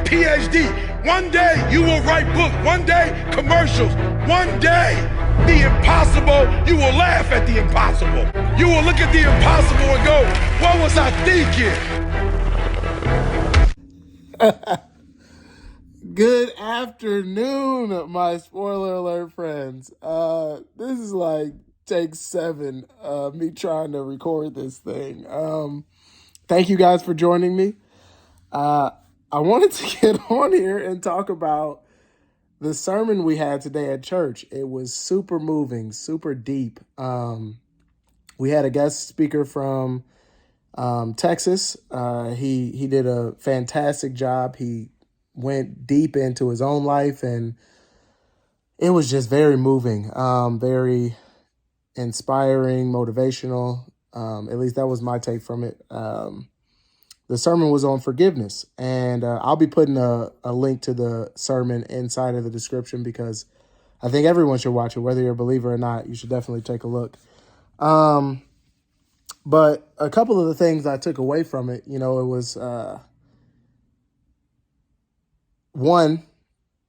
PhD. One day you will write books. One day commercials. One day the impossible, you will laugh at the impossible. You will look at the impossible and go, what was I thinking? Good afternoon, my spoiler alert friends. This is like take 7 of me trying to record this thing. Thank you guys for joining me. I wanted to get on here and talk about the sermon we had today at church. It was super moving, super deep. We had a guest speaker from Texas. He did a fantastic job. He went deep into his own life, and it was just very moving, very inspiring, motivational. At least that was my take from it. The sermon was on forgiveness, and I'll be putting a link to the sermon inside of the description because I think everyone should watch it, whether you're a believer or not. You should definitely take a look. But a couple of the things I took away from it, it was one,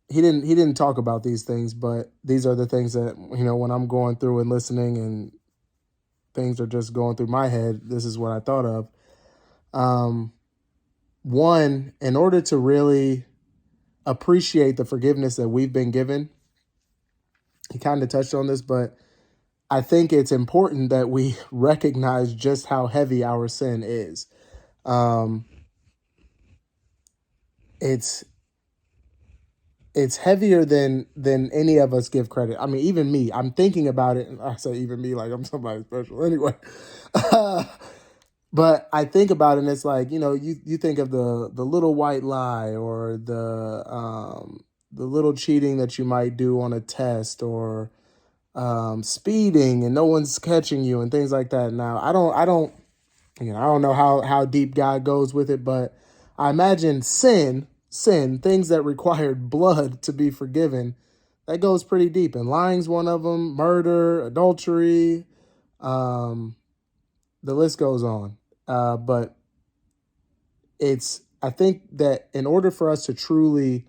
he didn't talk about these things, but these are the things that, when I'm going through and listening and things are just going through my head, this is what I thought of. One, in order to really appreciate the forgiveness that we've been given, he kind of touched on this, but I think it's important that we recognize just how heavy our sin is. It's heavier than any of us give credit. I mean, even me, I'm thinking about it. And I say even me, like I'm somebody special anyway. But I think about it and it's like, you think of the little white lie or the little cheating that you might do on a test or speeding and no one's catching you and things like that. Now, I don't know how deep God goes with it, but I imagine sin, things that required blood to be forgiven, that goes pretty deep. And lying's one of them, murder, adultery, the list goes on. But I think that in order for us to truly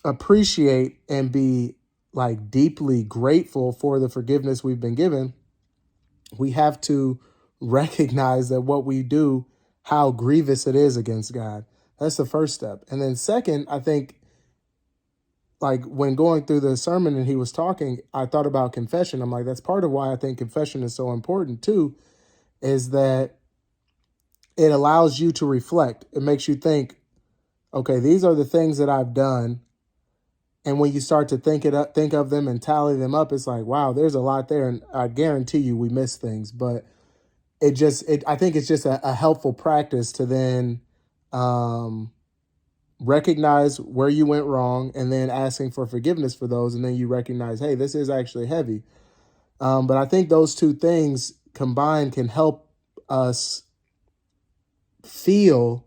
appreciate and be like deeply grateful for the forgiveness we've been given, we have to recognize that what we do, how grievous it is against God. That's the first step. And then second, I think like when going through the sermon and he was talking, I thought about confession. I'm like, that's part of why I think confession is so important too, is that it allows you to reflect. It makes you think, okay, these are the things that I've done. And when you start to think of them and tally them up, it's like, wow, there's a lot there. And I guarantee you we miss things. But I think it's just a helpful practice to then recognize where you went wrong and then asking for forgiveness for those. And then you recognize, hey, this is actually heavy. But I think those two things combined can help us feel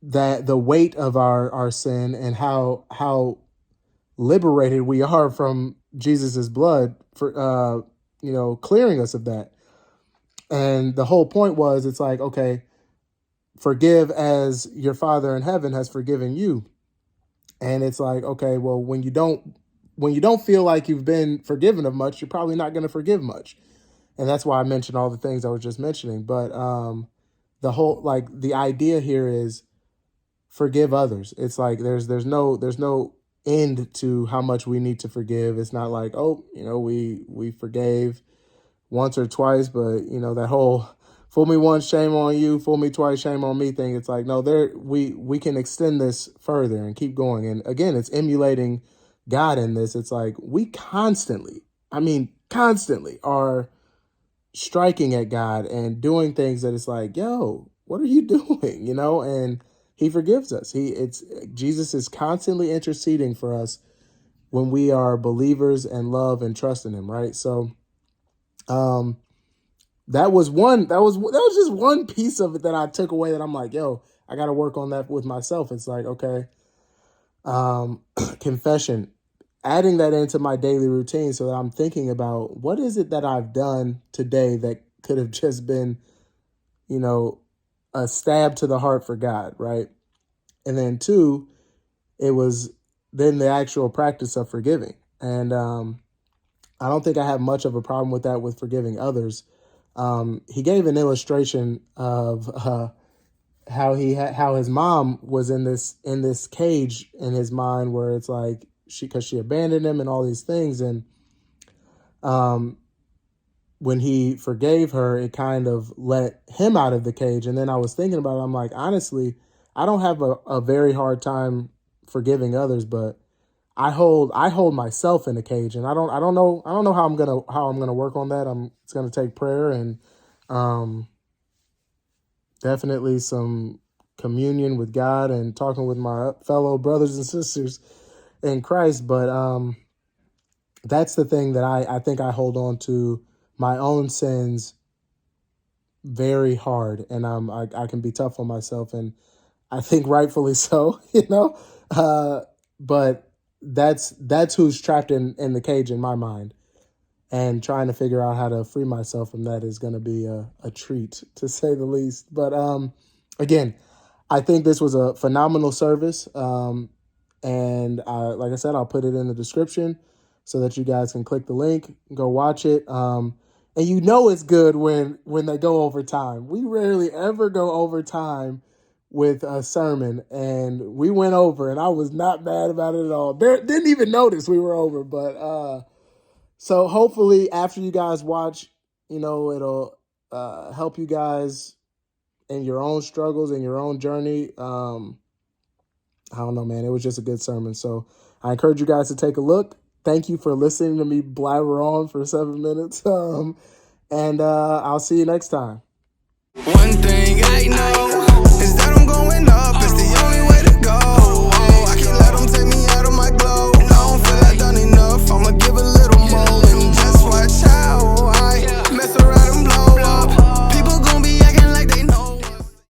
that the weight of our sin and how liberated we are from Jesus's blood for, clearing us of that. And the whole point was, it's like, okay, forgive as your Father in heaven has forgiven you. And it's like, okay, well, when you don't feel like you've been forgiven of much, you're probably not going to forgive much. And that's why I mentioned all the things I was just mentioning. But the idea here is forgive others. It's like there's no end to how much we need to forgive. It's not like, we forgave once or twice, but that whole fool me once, shame on you, fool me twice, shame on me thing. It's like, no, we can extend this further and keep going. And again, it's emulating God in this. It's like we constantly are striking at God and doing things that it's like, yo, what are you doing? And he forgives us. Jesus is constantly interceding for us when we are believers and love and trust in him, right? So that was just one piece of it that I took away that I'm like, yo, I got to work on that with myself. It's like, okay, confession, adding that into my daily routine so that I'm thinking about what is it that I've done today that could have just been, a stab to the heart for God, right? And then two, it was then the actual practice of forgiving. And I don't think I have much of a problem with that, with forgiving others. He gave an illustration of how how his mom was in this cage in his mind, where it's like because she abandoned him and all these things, and when he forgave her, it kind of let him out of the cage. And then I was thinking about it. I'm like, honestly, I don't have a very hard time forgiving others, but I hold myself in a cage, and I don't know how I'm gonna work on that. It's gonna take prayer and definitely some communion with God and talking with my fellow brothers and sisters in Christ. But that's the thing that I think I hold on to my own sins very hard, and I can be tough on myself, and I think rightfully so, but that's who's trapped in the cage in my mind, and trying to figure out how to free myself from that is going to be a treat, to say the least. But again, I think this was a phenomenal service, and like I said, I'll put it in the description so that you guys can click the link, go watch it. And it's good when they go over time. We rarely ever go over time with a sermon, and we went over, and I was not mad about it at all. Didn't even notice we were over. But so hopefully after you guys watch, it'll help you guys in your own struggles and your own journey. I don't know, man. It was just a good sermon. So I encourage you guys to take a look. Thank you for listening to me blabber on for 7 minutes. And I'll see you next time. One thing I know.